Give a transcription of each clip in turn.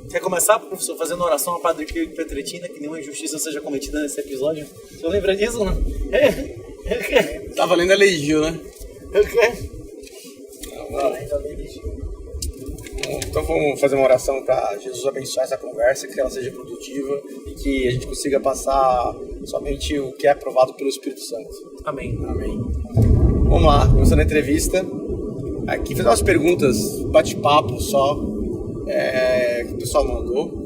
Quer começar, professor, fazendo oração a Padre Pio e Petretina, que nenhuma injustiça seja cometida nesse episódio? O senhor lembra disso, não? Tá valendo a Lei Gil, né? Então vamos fazer uma oração para Jesus abençoar essa conversa, que ela seja produtiva e que a gente consiga passar somente o que é aprovado pelo Espírito Santo. Amém. Amém. Vamos lá, começando a entrevista. Aqui fazer umas perguntas, bate-papo só, que o pessoal mandou.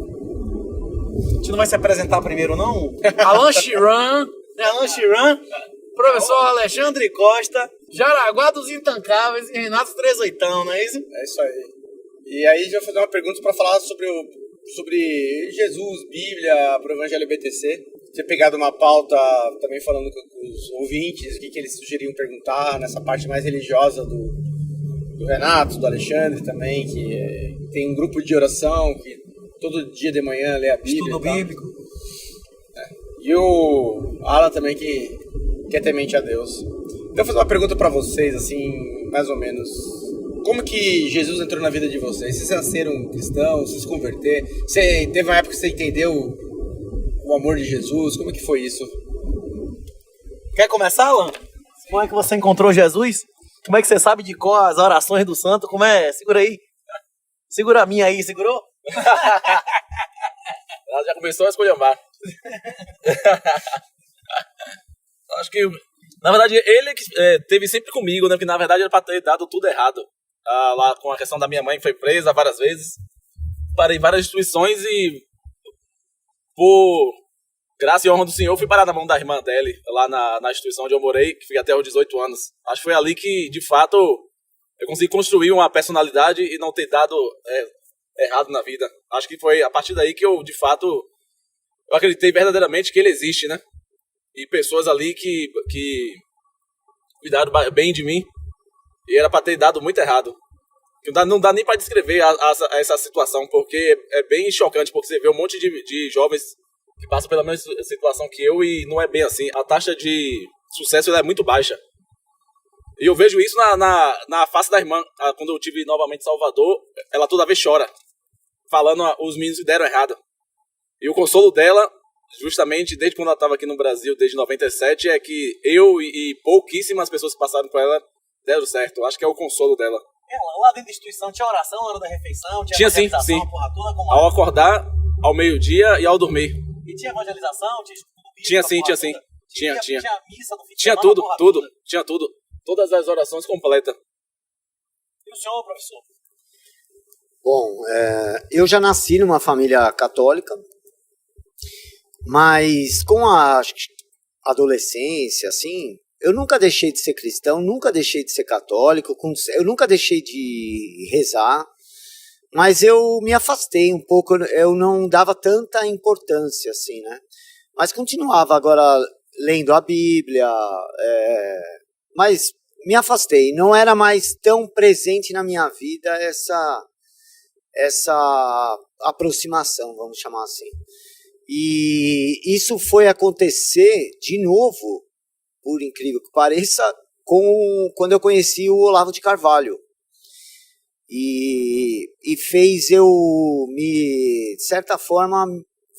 A gente não vai se apresentar primeiro, não? Alan Chiran, professor Alexandre Costa, Jaraguá dos Intancáveis e Renato Trezoitão, não é isso? É isso aí. E aí a gente vai fazer uma pergunta para falar sobre Jesus, Bíblia, para o Evangelho BTC. Ter pegado uma pauta também falando com os ouvintes, o que eles sugeriam perguntar nessa parte mais religiosa do Renato, do Alexandre também, que tem um grupo de oração que todo dia de manhã lê a Bíblia. Estudo bíblico. E o Alan também, que quer temente a Deus. Então eu vou fazer uma pergunta para vocês, assim, mais ou menos. Como que Jesus entrou na vida de vocês? Vocês nasceram cristãos, vocês se converteram? Você teve uma época que você entendeu o amor de Jesus? Como é que foi isso? Quer começar, Alan? Como é que você encontrou Jesus? Como é que você sabe de qual as orações do santo? Como é? Segura aí. Segura a minha aí, segurou? Ela já começou a esculhambar. Acho que, na verdade, ele teve sempre comigo, né? Porque, na verdade, era pra ter dado tudo errado. Lá com a questão da minha mãe, que foi presa várias vezes. Parei em várias instituições e, por graça e honra do Senhor, fui parar na mão da irmã dele, lá na instituição onde eu morei, que fiquei até os 18 anos. Acho que foi ali que, de fato, eu consegui construir uma personalidade e não ter dado errado na vida. Acho que foi a partir daí que eu, de fato, eu acreditei verdadeiramente que ele existe, né? E pessoas ali que cuidaram bem de mim. E era para ter dado muito errado. Não dá nem para descrever essa situação, porque é bem chocante, porque você vê um monte de jovens que passam pela mesma situação que eu e não é bem assim. A taxa de sucesso ela é muito baixa. E eu vejo isso na face da irmã. Quando eu estive novamente em Salvador, ela toda vez chora, falando os meninos que deram errado. E o consolo dela, justamente desde quando ela estava aqui no Brasil, desde 97, é que eu e pouquíssimas pessoas que passaram por ela deram certo. Acho que é o consolo dela. Lá dentro da instituição tinha oração na hora da refeição? Tinha sim. Porra toda, como ao acordar, ao meio-dia e ao dormir. E tinha evangelização? Tinha sim. Tinha missa no fim de Tinha semana, tudo. Tinha tudo. Todas as orações completas. E o senhor, professor? Bom, eu já nasci numa família católica, mas com a adolescência, assim, eu nunca deixei de ser cristão, nunca deixei de ser católico, eu nunca deixei de rezar, mas eu me afastei um pouco, eu não dava tanta importância, assim, né? Mas continuava agora lendo a Bíblia, mas me afastei, não era mais tão presente na minha vida essa aproximação, vamos chamar assim. E isso foi acontecer de novo, por incrível que pareça, quando eu conheci o Olavo de Carvalho. E fez eu me, de certa forma,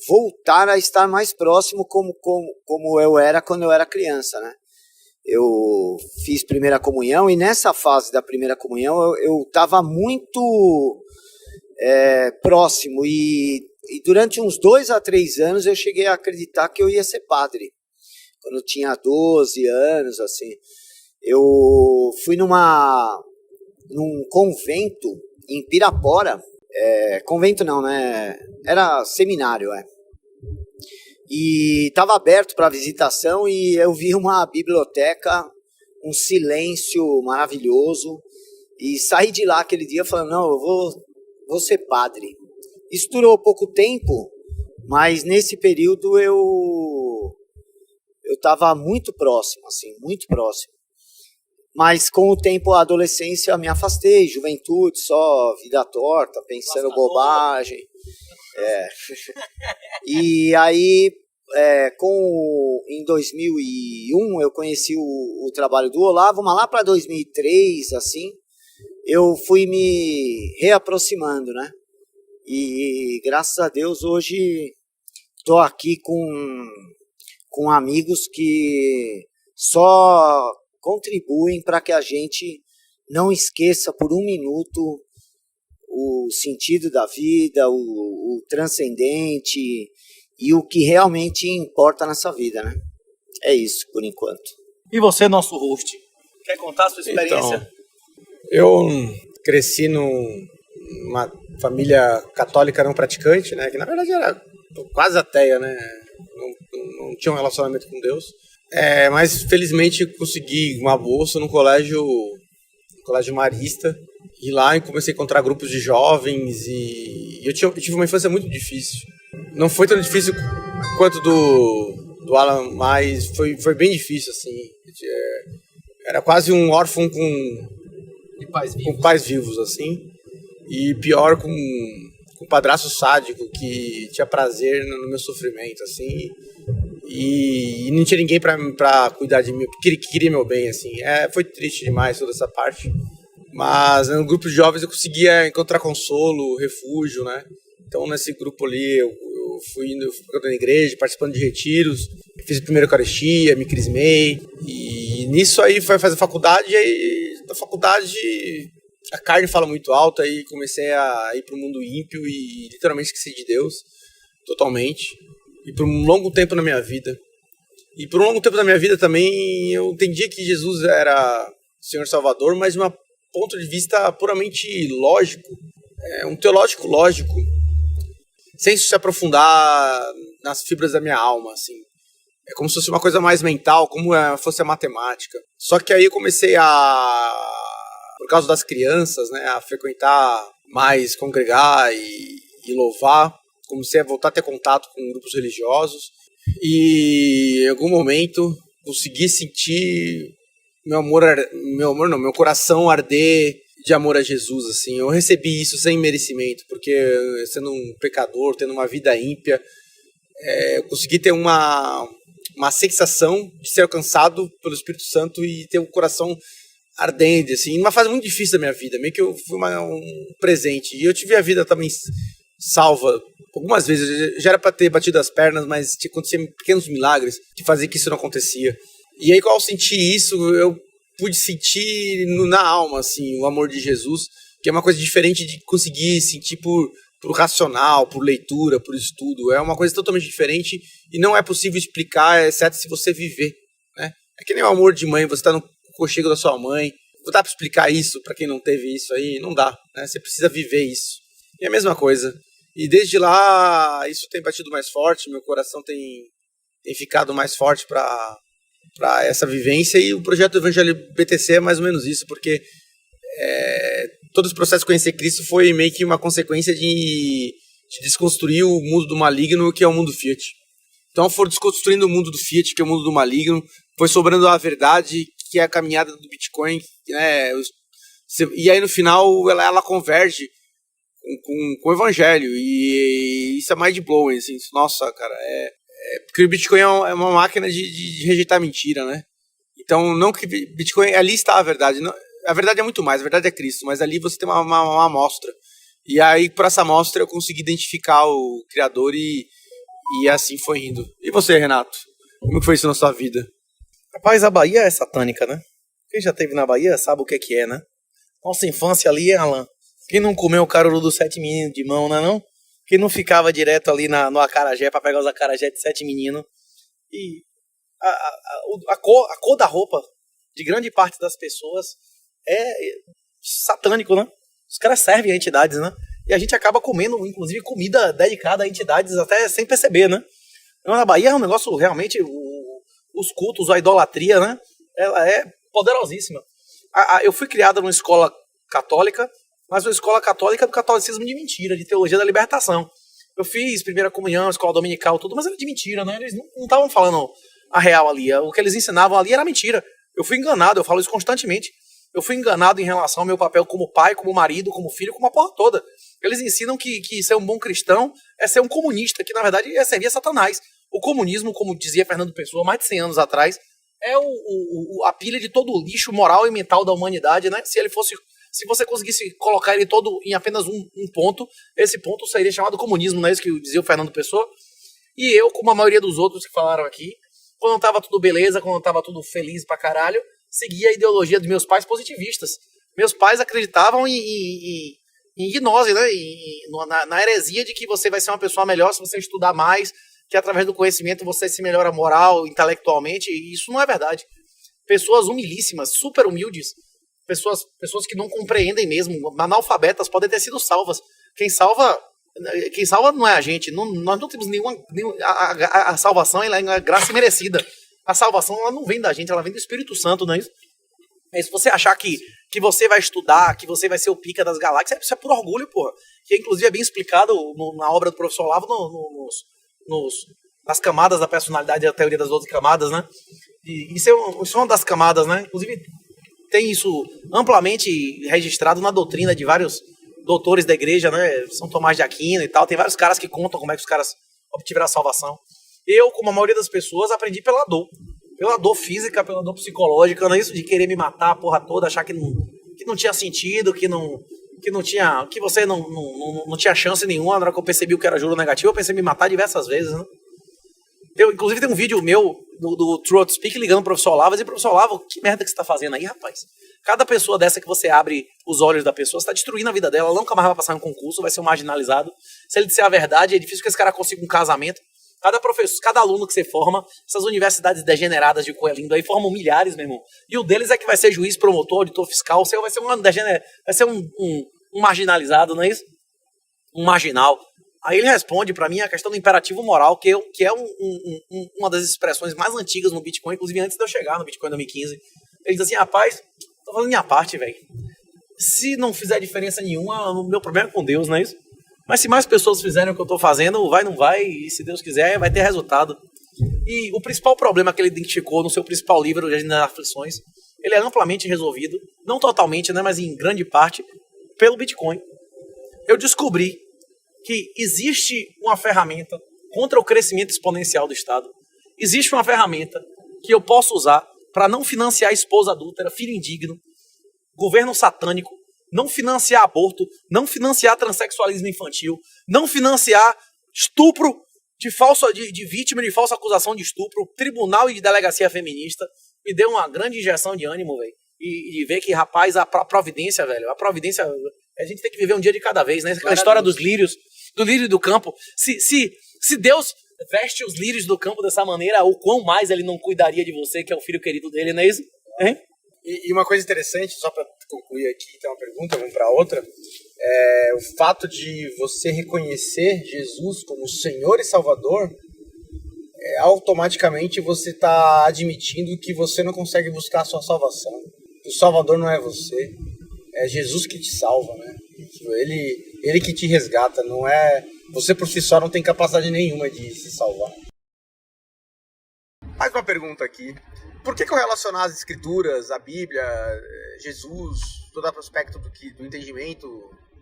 voltar a estar mais próximo como eu era quando eu era criança, né? Eu fiz primeira comunhão e nessa fase da primeira comunhão eu estava muito próximo e durante uns 2 a 3 anos eu cheguei a acreditar que eu ia ser padre. Quando eu tinha 12 anos, assim, eu fui num convento em Pirapora, convento não, né? Era seminário, E estava aberto para visitação e eu vi uma biblioteca, um silêncio maravilhoso e saí de lá aquele dia falando, não, eu vou ser padre. Isso durou pouco tempo, mas nesse período eu estava muito próximo, assim, muito próximo. Mas com o tempo, a adolescência, me afastei, juventude, só vida torta, pensando bobagem. E aí, em 2001, eu conheci o trabalho do Olavo, mas lá para 2003, assim, eu fui me reaproximando, né? E graças a Deus hoje estou aqui com amigos que só contribuem para que a gente não esqueça por um minuto o sentido da vida, o transcendente e o que realmente importa nessa vida, né? É isso, por enquanto. E você, nosso host, quer contar a sua experiência? Então, eu cresci numa família católica não praticante, né? Que na verdade era quase ateia, né? Não tinha um relacionamento com Deus. Mas felizmente consegui uma bolsa no colégio marista. E lá eu comecei a encontrar grupos de jovens e eu tive uma infância muito difícil. Não foi tão difícil quanto do Alan, mas foi bem difícil, assim. Era quase um órfão com pais vivos, assim. E pior, com um padrasto sádico que tinha prazer no meu sofrimento, assim. E não tinha ninguém pra cuidar de mim, que queria meu bem, assim. Foi triste demais toda essa parte. Mas no grupo de jovens eu conseguia encontrar consolo, refúgio, né? Então nesse grupo ali eu fui indo na igreja, participando de retiros, fiz a primeira Eucaristia, me crismei. E nisso aí foi fazer faculdade, e aí na faculdade a carne fala muito alto, aí comecei a ir pro mundo ímpio e literalmente esqueci de Deus, totalmente. E por um longo tempo na minha vida. E por um longo tempo na minha vida também eu entendi que Jesus era o Senhor Salvador, mas de um ponto de vista puramente lógico, um teológico lógico, sem se aprofundar nas fibras da minha alma, assim. É como se fosse uma coisa mais mental, como fosse a matemática. Só que aí eu comecei por causa das crianças, né, a frequentar mais, congregar e louvar. Comecei a voltar a ter contato com grupos religiosos e em algum momento consegui sentir meu coração arder de amor a Jesus, assim. Eu recebi isso sem merecimento, porque sendo um pecador, tendo uma vida ímpia, eu consegui ter uma sensação de ser alcançado pelo Espírito Santo e ter um coração ardente, assim, numa fase muito difícil da minha vida, meio que eu fui um presente. E eu tive a vida também salva algumas vezes. Já era para ter batido as pernas, mas aconteciam pequenos milagres que faziam que isso não acontecia. E aí, quando eu senti isso, eu pude sentir na alma, assim, o amor de Jesus, que é uma coisa diferente de conseguir sentir por racional, por leitura, por estudo. É uma coisa totalmente diferente e não é possível explicar, exceto se você viver, né? É que nem o amor de mãe, você está no conchego da sua mãe. Não dá para explicar isso para quem não teve isso aí, não dá, né? Você precisa viver isso. E é a mesma coisa. E desde lá, isso tem batido mais forte, meu coração tem ficado mais forte para essa vivência, e o projeto do Evangelho BTC é mais ou menos isso, porque todo esse processo de conhecer Cristo foi meio que uma consequência de desconstruir o mundo do maligno, que é o mundo Fiat. Então, for desconstruindo o mundo do Fiat, que é o mundo do maligno, foi sobrando a verdade, que é a caminhada do Bitcoin, né? E aí no final ela converge com o Evangelho, e isso é mind-blowing, assim. Nossa, cara, porque o Bitcoin é uma máquina de rejeitar mentira, né? Então, não que Bitcoin, ali está a verdade. Não, a verdade é muito mais, a verdade é Cristo, mas ali você tem uma amostra. E aí, por essa amostra, eu consegui identificar o Criador e assim foi indo. E você, Renato? Como foi isso na sua vida? Rapaz, a Bahia é satânica, né? Quem já esteve na Bahia sabe o que é, né? Nossa infância ali, Alan. Quem não comeu o caruru dos 7 meninos de mão, não é não? Quem não ficava direto ali no acarajé pra pegar os acarajé de 7 meninos? E a cor da roupa de grande parte das pessoas é satânico, né? Os caras servem a entidades, né? E a gente acaba comendo, inclusive, comida dedicada a entidades até sem perceber, né? Na Bahia é um negócio realmente, os cultos, a idolatria, né? Ela é poderosíssima. Eu fui criado numa escola católica, mas uma escola católica do catolicismo de mentira, de teologia da libertação. Eu fiz primeira comunhão, escola dominical, tudo, mas era de mentira, né? Eles não estavam falando a real ali. O que eles ensinavam ali era mentira. Eu fui enganado, eu falo isso constantemente. Eu fui enganado em relação ao meu papel como pai, como marido, como filho, como a porra toda. Eles ensinam que ser um bom cristão é ser um comunista, que na verdade é servir a Satanás. O comunismo, como dizia Fernando Pessoa, mais de 100 anos atrás, é a pilha de todo o lixo moral e mental da humanidade, né? Se ele fosse Se você conseguisse colocar ele todo em apenas um ponto, esse ponto seria chamado comunismo, não é isso que dizia o Fernando Pessoa? E eu, como a maioria dos outros que falaram aqui, quando tava tudo beleza, quando tava tudo feliz pra caralho, seguia a ideologia dos meus pais positivistas. Meus pais acreditavam em gnose, né? Na heresia de que você vai ser uma pessoa melhor se você estudar mais, que através do conhecimento você se melhora moral, intelectualmente, e isso não é verdade. Pessoas humilíssimas, super humildes, pessoas que não compreendem mesmo, analfabetas podem ter sido salvas. Quem salva não é a gente, nós não temos a salvação, ela é graça merecida. A salvação ela não vem da gente, ela vem do Espírito Santo, não é isso? Se você achar que você vai estudar, que você vai ser o pica das galáxias, isso é por orgulho, porra. Que inclusive é bem explicado na obra do professor Olavo nas camadas da personalidade, a teoria das 12 camadas, né? E isso é uma das camadas, né? Inclusive tem isso amplamente registrado na doutrina de vários doutores da igreja, né? São Tomás de Aquino e tal. Tem vários caras que contam como é que os caras obtiveram a salvação. Eu, como a maioria das pessoas, aprendi pela dor. Pela dor física, pela dor psicológica, não é isso de querer me matar a porra toda, achar que não tinha sentido, que você não tinha chance nenhuma. Na hora que eu percebi o que era juro negativo, eu pensei em me matar diversas vezes, né? Inclusive tem um vídeo meu do Truth Speak ligando pro professor Olavo e dizer, professor Olavo, que merda que você tá fazendo aí, rapaz? Cada pessoa dessa que você abre os olhos da pessoa, você tá destruindo a vida dela, ela nunca mais vai passar em um concurso, vai ser um marginalizado. Se ele disser a verdade, é difícil que esse cara consiga um casamento. Cada professor, cada aluno que você forma, essas universidades degeneradas de Coelindo aí formam milhares, meu irmão. E o deles é que vai ser juiz, promotor, auditor fiscal, o seu vai ser um marginalizado, não é isso? Um marginal. Aí ele responde pra mim a questão do imperativo moral, que é uma das expressões mais antigas no Bitcoin, inclusive antes de eu chegar no Bitcoin 2015. Ele diz assim, rapaz, tô fazendo minha parte, velho. Se não fizer diferença nenhuma, o meu problema é com Deus, não é isso? Mas se mais pessoas fizerem o que eu tô fazendo, vai, não vai, e se Deus quiser, vai ter resultado. E o principal problema que ele identificou no seu principal livro, Jardim das Aflições, ele é amplamente resolvido, não totalmente, né, mas em grande parte, pelo Bitcoin. Eu descobri que existe uma ferramenta contra o crescimento exponencial do Estado. Existe uma ferramenta que eu posso usar para não financiar esposa adúltera, filho indigno, governo satânico, não financiar aborto, não financiar transexualismo infantil, não financiar estupro de vítima de falsa acusação de estupro, tribunal e de delegacia feminista. Me deu uma grande injeção de ânimo, velho. E ver que, rapaz, a providência, velho, a gente tem que viver um dia de cada vez, né? Aquela história dos lírios, do lírio do campo. Se Deus veste os lírios do campo dessa maneira, o quão mais ele não cuidaria de você, que é o filho querido dele, não é isso? Hein? E uma coisa interessante, só para concluir aqui, então, uma pergunta, vamos para outra, é o fato de você reconhecer Jesus como Senhor e Salvador, automaticamente você está admitindo que você não consegue buscar a sua salvação. O Salvador não é você, é Jesus que te salva, né? Ele que te resgata, não é... Você por si só não tem capacidade nenhuma de se salvar. Mais uma pergunta aqui. Por que eu relacionar as escrituras, a Bíblia, Jesus, todo o aspecto do entendimento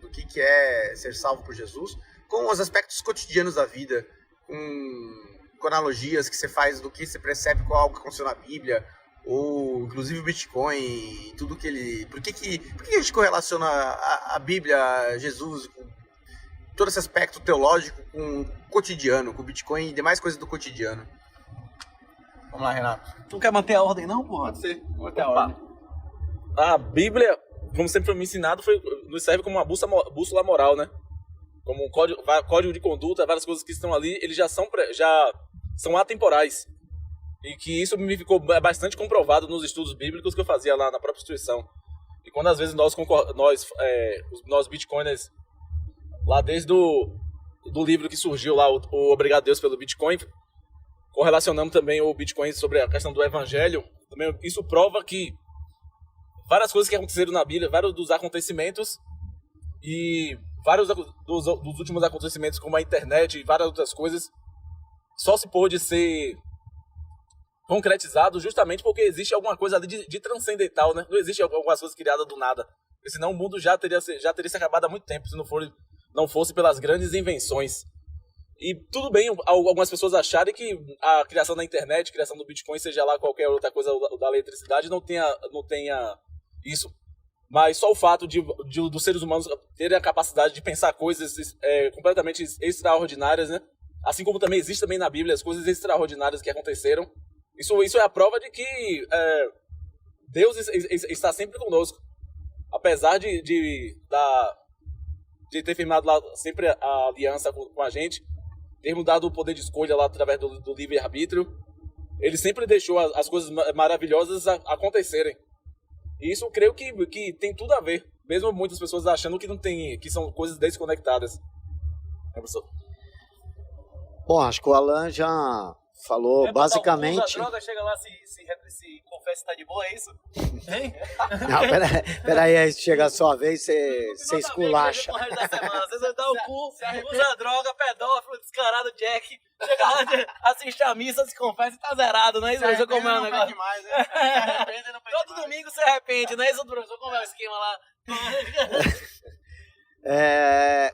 do que é ser salvo por Jesus, com os aspectos cotidianos da vida, com analogias que você faz do que você percebe com algo que aconteceu na Bíblia, ou inclusive o Bitcoin e tudo que ele... Por que a gente correlaciona a Bíblia, Jesus, com todo esse aspecto teológico com o cotidiano, com o Bitcoin e demais coisas do cotidiano? Vamos lá, Renato. Tu quer manter a ordem não, porra? Pode ser, manter a ordem. A Bíblia, como sempre foi me ensinado, nos serve como uma bússola moral, né? Como um código de conduta, várias coisas que estão ali, eles já são atemporais. E que isso me ficou bastante comprovado nos estudos bíblicos que eu fazia lá na própria instituição. E quando às vezes nós bitcoiners, lá desde do livro que surgiu lá, o Obrigado Deus pelo Bitcoin, correlacionamos também o Bitcoin sobre a questão do Evangelho. Também isso prova que várias coisas que aconteceram na Bíblia, vários dos acontecimentos e vários dos últimos acontecimentos, como a internet e várias outras coisas, só se pôde ser concretizado justamente porque existe alguma coisa ali de transcendental, né? Não existe algumas coisas criadas do nada. Porque senão o mundo já teria se acabado há muito tempo, se não fosse pelas grandes invenções. E tudo bem algumas pessoas acharem que a criação da internet, a criação do Bitcoin, seja lá qualquer outra coisa da eletricidade, não tenha isso. Mas só o fato dos seres humanos terem a capacidade de pensar coisas completamente extraordinárias, né? Assim como também existe também na Bíblia as coisas extraordinárias que aconteceram. Isso é a prova de que Deus está sempre conosco. Apesar de ter firmado lá sempre a aliança com a gente, termos dado o poder de escolha lá através do livre-arbítrio, ele sempre deixou as coisas maravilhosas acontecerem. E isso eu creio que tem tudo a ver, mesmo muitas pessoas achando que não tem, que são coisas desconectadas. Professor? Bom, acho que o Alan já falou basicamente... Usa droga, chega lá, se confessa que tá de boa, é isso? Hein? Não, peraí, aí chega a sua vez, você esculacha. Você vai dar o cu, usa droga, pedófilo, descarado, Jack. Chega lá, assiste a missa, se confessa e tá zerado, não é isso? Professor, como é o negócio? Demais, né? Todo domingo se arrepende, não é isso, professor? Como é o esquema lá?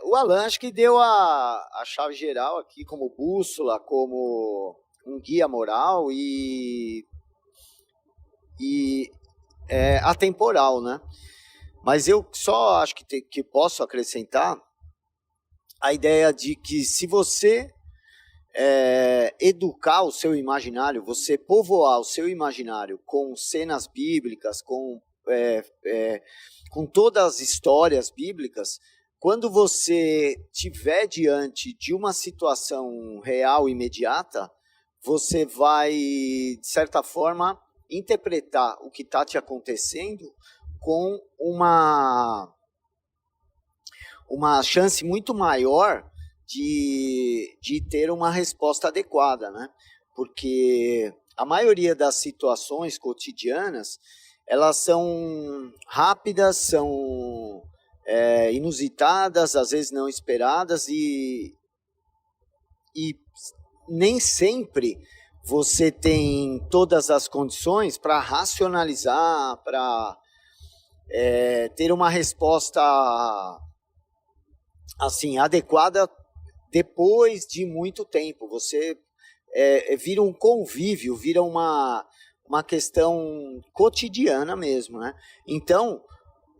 O Alan acho que deu a chave geral aqui como bússola, como um guia moral e atemporal, né? Mas eu só acho que posso acrescentar a ideia de que se você educar o seu imaginário, você povoar o seu imaginário com cenas bíblicas, com todas as histórias bíblicas, quando você estiver diante de uma situação real, imediata, você vai, de certa forma, interpretar o que está te acontecendo com uma chance muito maior de ter uma resposta adequada, né? Porque a maioria das situações cotidianas, elas são rápidas, são inusitadas, às vezes não esperadas e nem sempre você tem todas as condições para racionalizar, para ter uma resposta assim adequada depois de muito tempo. Você vira um convívio, vira uma questão cotidiana mesmo, né? Então,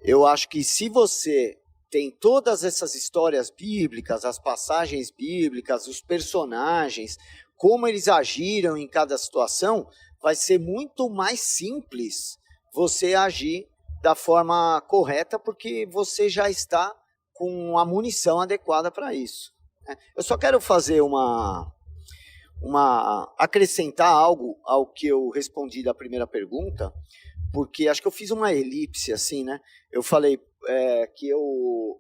eu acho que se você tem todas essas histórias bíblicas, as passagens bíblicas, os personagens, como eles agiram em cada situação, vai ser muito mais simples você agir da forma correta, porque você já está com a munição adequada para isso. Eu só quero fazer acrescentar algo ao que eu respondi da primeira pergunta, porque acho que eu fiz uma elipse assim, né? Eu falei que eu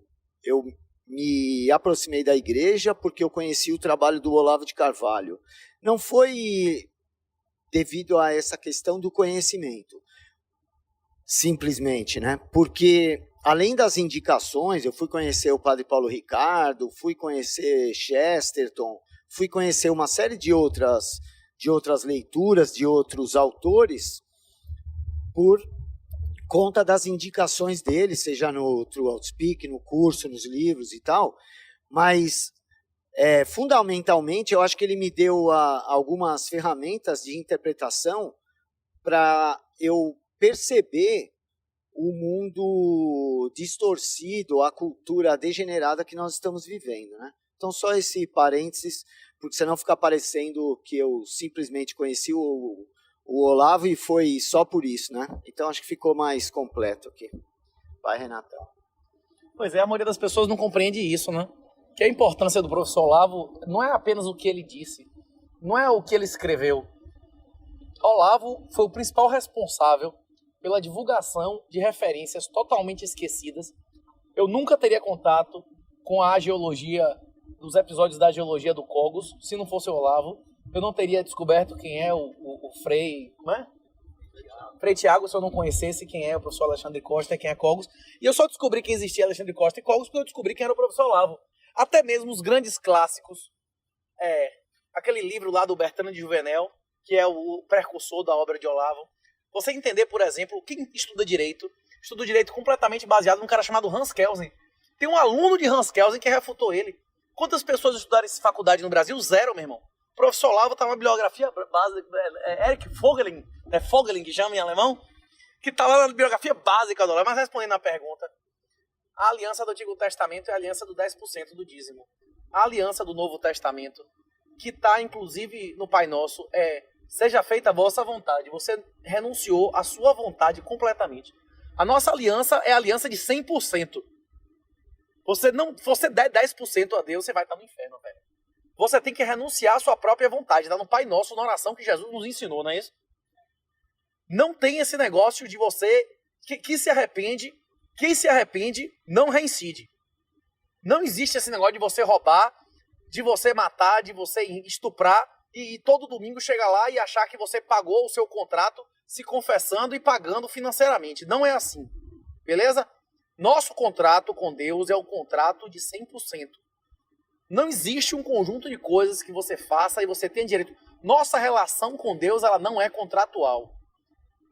me aproximei da igreja porque eu conheci o trabalho do Olavo de Carvalho. Não foi devido a essa questão do conhecimento, simplesmente, né? Porque além das indicações, eu fui conhecer o Padre Paulo Ricardo, fui conhecer Chesterton, fui conhecer uma série de outras leituras, de outros autores, por conta das indicações dele, seja no True Outspeak, no curso, nos livros e tal, mas fundamentalmente eu acho que ele me deu algumas ferramentas de interpretação para eu perceber o mundo distorcido, a cultura degenerada que nós estamos vivendo, né? Então só esse parênteses, porque senão fica parecendo que eu simplesmente conheci o Olavo e foi só por isso, né? Então acho que ficou mais completo aqui. Vai, Renatão. Pois é, a maioria das pessoas não compreende isso, né? Que a importância do professor Olavo não é apenas o que ele disse, não é o que ele escreveu. Olavo foi o principal responsável pela divulgação de referências totalmente esquecidas. Eu nunca teria contato com a geologia, dos episódios da geologia do Cogos, se não fosse o Olavo. Eu não teria descoberto quem é o Frei, não é? Frei Tiago, se eu não conhecesse quem é o professor Alexandre Costa e quem é Cogos. E eu só descobri que existia Alexandre Costa e Cogos porque eu descobri quem era o professor Olavo. Até mesmo os grandes clássicos, aquele livro lá do Bertrand de Juvenel, que é o precursor da obra de Olavo. Você entender, por exemplo, quem estuda direito completamente baseado num cara chamado Hans Kelsen. Tem um aluno de Hans Kelsen que refutou ele. Quantas pessoas estudaram essa faculdade no Brasil? Zero, meu irmão. O professor Olavo tá uma bibliografia base, Eric Vogelin, Vogelin que chama em alemão, que tá lá na bibliografia básica do Olavo. Mas respondendo a pergunta, a aliança do Antigo Testamento é a aliança do 10% do dízimo. A aliança do Novo Testamento, que está inclusive no Pai Nosso, seja feita a vossa vontade. Você renunciou à sua vontade completamente. A nossa aliança é a aliança de 100%. Você der 10% a Deus, você vai estar no inferno, velho. Você tem que renunciar à sua própria vontade. Está no Pai Nosso, na oração que Jesus nos ensinou, não é isso? Não tem esse negócio de você que se arrepende. Quem se arrepende não reincide. Não existe esse negócio de você roubar, de você matar, de você estuprar e todo domingo chegar lá e achar que você pagou o seu contrato se confessando e pagando financeiramente. Não é assim. Beleza? Nosso contrato com Deus é o contrato de 100%. Não existe um conjunto de coisas que você faça e você tem direito. Nossa relação com Deus, ela não é contratual.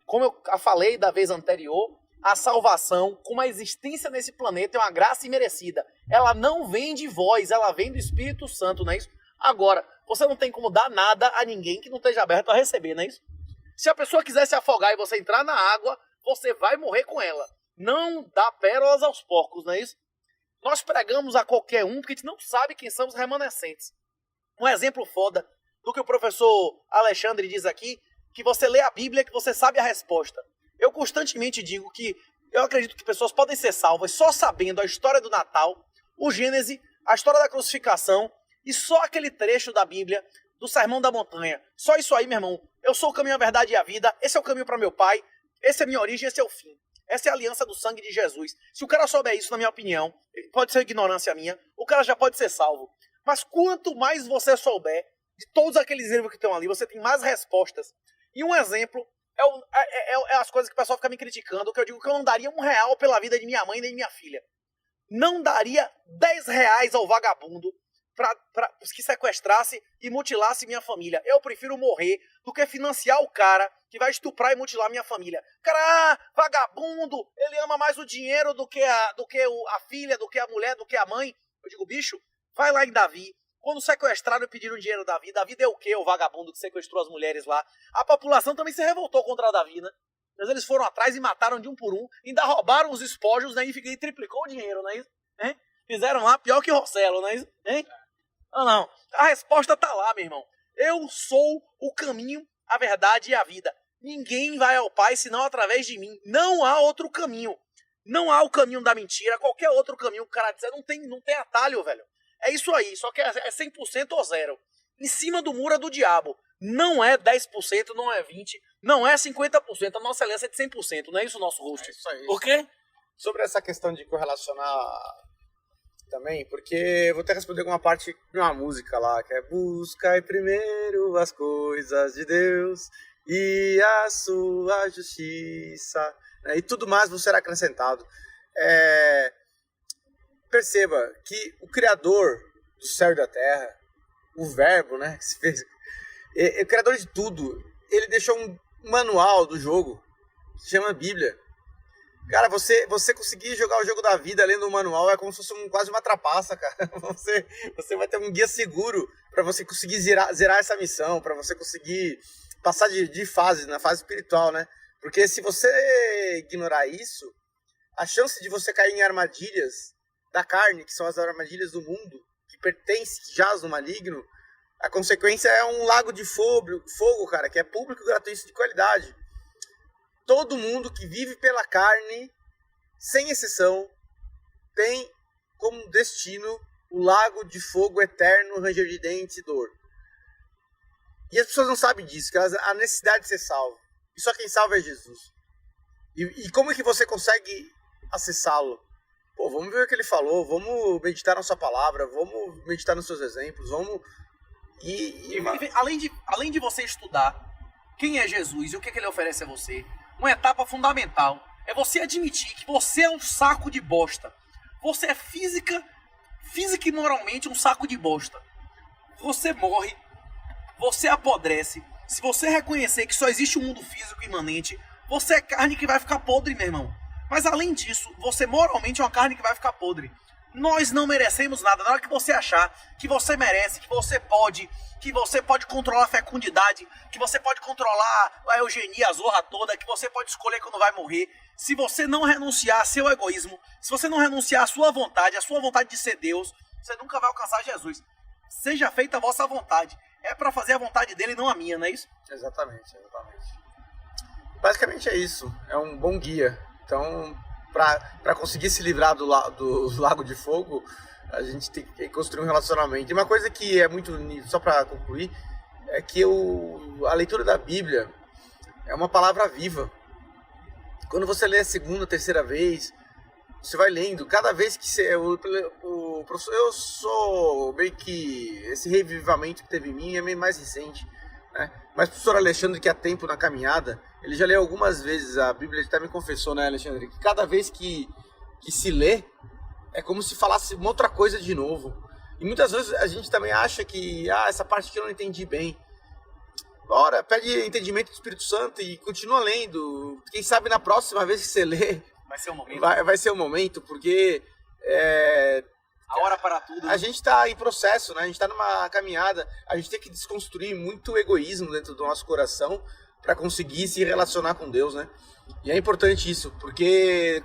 Como eu falei da vez anterior, a salvação, como a existência nesse planeta, é uma graça imerecida. Ela não vem de vós, ela vem do Espírito Santo, não é isso? Agora, você não tem como dar nada a ninguém que não esteja aberto a receber, não é isso? Se a pessoa quiser se afogar e você entrar na água, você vai morrer com ela. Não dá pérolas aos porcos, não é isso? Nós pregamos a qualquer um porque a gente não sabe quem são os remanescentes. Um exemplo foda do que o professor Alexandre diz aqui, que você lê a Bíblia que você sabe a resposta. Eu constantemente digo que eu acredito que pessoas podem ser salvas só sabendo a história do Natal, o Gênesis, a história da crucificação e só aquele trecho da Bíblia do Sermão da Montanha. Só isso aí, meu irmão. Eu sou o caminho, a verdade e a vida. Esse é o caminho para meu Pai. Essa é a minha origem, esse é o fim. Essa é a aliança do sangue de Jesus. Se o cara souber isso, na minha opinião, pode ser ignorância minha, o cara já pode ser salvo. Mas quanto mais você souber de todos aqueles livros que estão ali, você tem mais respostas. E um exemplo é as coisas que o pessoal fica me criticando, que eu digo que eu não daria R$1 pela vida de minha mãe nem de minha filha. Não daria R$10 ao vagabundo que sequestrasse e mutilasse minha família. Eu prefiro morrer do que financiar o cara que vai estuprar e mutilar minha família. Cara, vagabundo, ele ama mais o dinheiro do que a filha, do que a mulher, do que a mãe. Eu digo, bicho, vai lá em Davi. Quando sequestraram e pediram dinheiro a Davi, Davi deu o quê, o vagabundo que sequestrou as mulheres lá? A população também se revoltou contra Davi, né? Mas eles foram atrás e mataram de um por um, ainda roubaram os espojos, né? E triplicou o dinheiro, não é isso? Hein? Fizeram lá pior que Rossello, não é isso? Hein? Não. A resposta tá lá, meu irmão. Eu sou o caminho, a verdade e a vida. Ninguém vai ao Pai senão através de mim. Não há outro caminho. Não há o caminho da mentira. Qualquer outro caminho que o cara disser, não tem atalho, velho. É isso aí. Só que é 100% ou zero. Em cima do muro é do diabo. Não é 10%, não é 20%, não é 50%. A nossa aliança é de 100%. Não é isso o nosso rosto? É isso aí. Por quê? Sobre essa questão de correlacionar também, porque vou até responder alguma parte de uma música lá, que é buscai primeiro as coisas de Deus e a sua justiça, né? E tudo mais vos será acrescentado. Perceba que o Criador do céu e da terra, o Verbo, né, que se fez, o Criador de tudo, ele deixou um manual do jogo, que se chama Bíblia. Cara, você conseguir jogar o jogo da vida lendo o manual é como se fosse quase uma trapaça, cara. Você vai ter um guia seguro para você conseguir zerar essa missão, para você conseguir passar de fase, na fase espiritual, né? Porque se você ignorar isso, a chance de você cair em armadilhas da carne, que são as armadilhas do mundo, que pertence, que jaz no maligno, a consequência é um lago de fogo, cara, que é público, gratuito e de qualidade. Todo mundo que vive pela carne, sem exceção, tem como destino o lago de fogo eterno, ranger de dentes e dor. E as pessoas não sabem disso, que a necessidade de ser salvo. E só quem salva é Jesus. E como é que você consegue acessá-lo? Pô, vamos ver o que ele falou, vamos meditar na sua palavra, vamos meditar nos seus exemplos, vamos... Além de você estudar quem é Jesus e o que ele oferece a você, uma etapa fundamental é você admitir que você é um saco de bosta. Você é física e moralmente um saco de bosta. Você morre, você apodrece. Se você reconhecer que só existe um mundo físico imanente, você é carne que vai ficar podre, meu irmão. Mas além disso, você moralmente é uma carne que vai ficar podre. Nós não merecemos nada. Na hora que você achar que você merece, que você pode controlar a fecundidade, que você pode controlar a eugenia, a zorra toda, que você pode escolher quando vai morrer, se você não renunciar ao seu egoísmo, se você não renunciar à sua vontade de ser Deus, você nunca vai alcançar Jesus. Seja feita a vossa vontade. É para fazer a vontade dele e não a minha, não é isso? Exatamente. Basicamente é isso. É um bom guia. Então, para conseguir se livrar do Lago de Fogo, a gente tem que construir um relacionamento. E uma coisa que é muito, só para concluir, é que a leitura da Bíblia é uma palavra viva. Quando você lê a segunda, terceira vez, você vai lendo. Cada vez que você... eu sou meio que... Esse revivamento que teve em mim é meio mais recente, né? Mas o professor Alexandre, que há tempo na caminhada, ele já leu algumas vezes a Bíblia, ele até me confessou, né, Alexandre? Que cada vez que se lê, é como se falasse uma outra coisa de novo. E muitas vezes a gente também acha que, essa parte aqui eu não entendi bem. Ora, pede entendimento do Espírito Santo e continua lendo. Quem sabe na próxima vez que você lê, Vai ser o momento. vai ser o momento, porque A hora para tudo. a gente está em processo, né? A gente está numa caminhada. A gente tem que desconstruir muito egoísmo dentro do nosso coração para conseguir se relacionar com Deus, né? E é importante isso, porque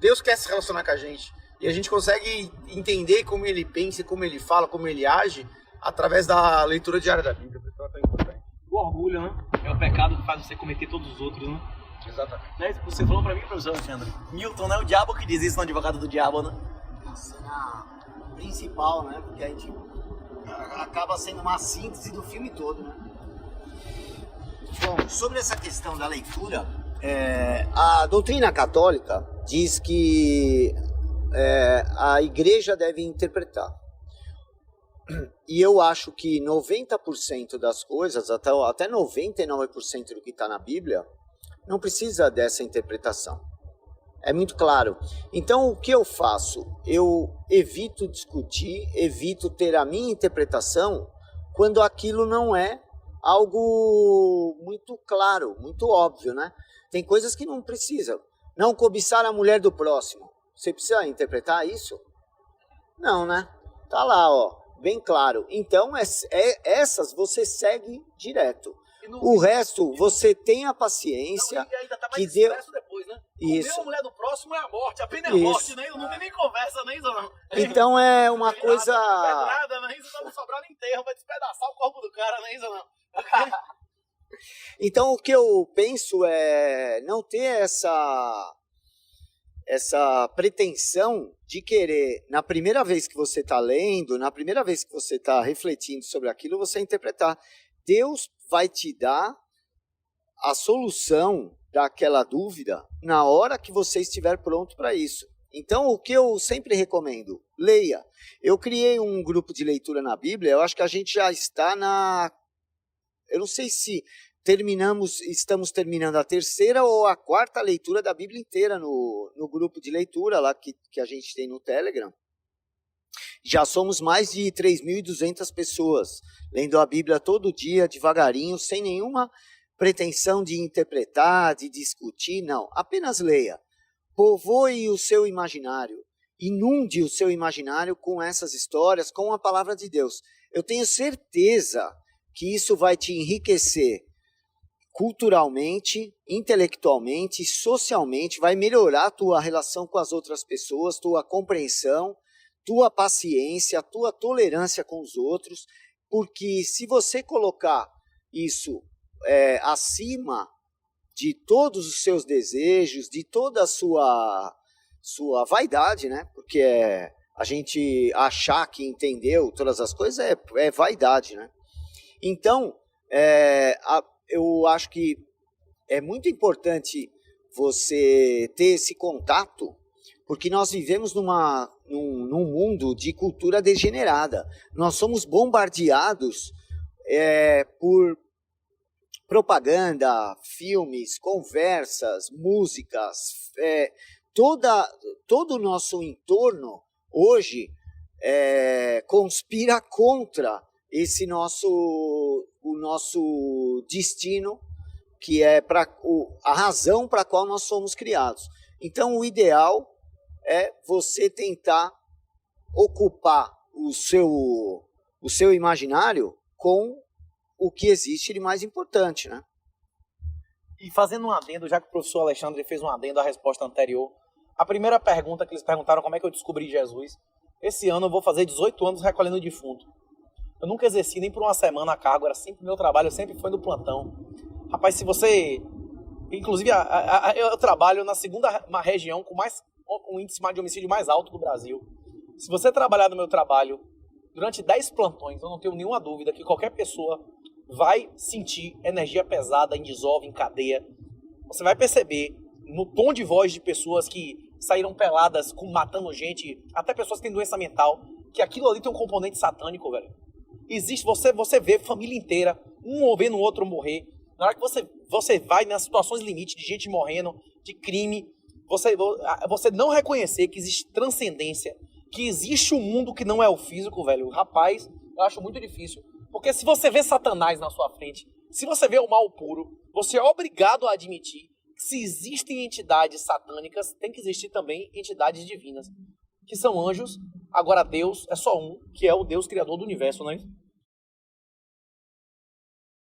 Deus quer se relacionar com a gente. E a gente consegue entender como Ele pensa, como Ele fala, como Ele age, através da leitura diária da Bíblia. O orgulho, né? É o pecado que faz você cometer todos os outros, né? Exatamente. Né? Você falou pra mim, professor Alexandre. Milton, né? O diabo que diz isso no Advogado do Diabo, né? A cena principal, né? Porque a gente acaba sendo uma síntese do filme todo, né? Bom, sobre essa questão da leitura, a doutrina católica diz que a igreja deve interpretar. E eu acho que 90% das coisas, até 99% do que está na Bíblia, não precisa dessa interpretação. É muito claro. Então, o que eu faço? Eu evito discutir, evito ter a minha interpretação quando aquilo não é algo muito claro, muito óbvio, né? Tem coisas que não precisa. Não cobiçar a mulher do próximo. Você precisa interpretar isso? Não, né? Tá lá, ó, bem claro. Então, essas você segue direto. O resto, você tem a paciência. Não, e ainda tá mais que deu... expresso depois, né? Isso. Comer a mulher do próximo é a morte, a pena é a Isso. morte, né? Não tem nem conversa, nem isso não. Então é uma coisa... Nada, né? Isso não sobrar no enterro, vai despedaçar o corpo do cara, nem isso não. Então o que eu penso é não ter essa pretensão de querer, na primeira vez que você está lendo, na primeira vez que você está refletindo sobre aquilo, você interpretar. Deus vai te dar a solução daquela dúvida na hora que você estiver pronto para isso. Então, o que eu sempre recomendo, leia. Eu criei um grupo de leitura na Bíblia, eu acho que a gente já está eu não sei se estamos terminando a terceira ou a quarta leitura da Bíblia inteira no grupo de leitura lá que a gente tem no Telegram. Já somos mais de 3.200 pessoas lendo a Bíblia todo dia, devagarinho, sem nenhuma pretensão de interpretar, de discutir, não. Apenas leia. Povoe o seu imaginário. Inunde o seu imaginário com essas histórias, com a palavra de Deus. Eu tenho certeza que isso vai te enriquecer culturalmente, intelectualmente, socialmente, vai melhorar a tua relação com as outras pessoas, tua compreensão, tua paciência, tua tolerância com os outros, porque se você colocar isso acima de todos os seus desejos, de toda a sua vaidade, né? Porque a gente achar que entendeu todas as coisas é vaidade, né? Então, eu acho que é muito importante você ter esse contato, porque nós vivemos num mundo de cultura degenerada. Nós somos bombardeados por propaganda, filmes, conversas, músicas. Todo o nosso entorno hoje conspira contra o nosso destino, que é a razão para a qual nós somos criados. Então, o ideal é você tentar ocupar o seu imaginário com o que existe de mais importante, né? E fazendo um adendo, já que o professor Alexandre fez um adendo à resposta anterior, a primeira pergunta que eles perguntaram como é que eu descobri Jesus, esse ano eu vou fazer 18 anos recolhendo defunto. Eu nunca exerci nem por uma semana a cargo, era sempre meu trabalho, sempre foi no plantão. Rapaz, se você... Inclusive, eu trabalho na segunda região com um índice de homicídio mais alto do Brasil. Se você trabalhar no meu trabalho durante 10 plantões, eu não tenho nenhuma dúvida que qualquer pessoa vai sentir energia pesada em desova, em cadeia. Você vai perceber no tom de voz de pessoas que saíram peladas, matando gente, até pessoas que têm doença mental, que aquilo ali tem um componente satânico, velho. Existe, você vê família inteira, um vendo o outro morrer. Na hora que você vai nas situações limite de gente morrendo, de crime, você não reconhecer que existe transcendência, que existe um mundo que não é o físico, velho. Rapaz, eu acho muito difícil. Porque se você vê Satanás na sua frente, se você vê o mal puro, você é obrigado a admitir que se existem entidades satânicas, tem que existir também entidades divinas, que são anjos. Agora Deus é só um, que é o Deus criador do universo, não é isso?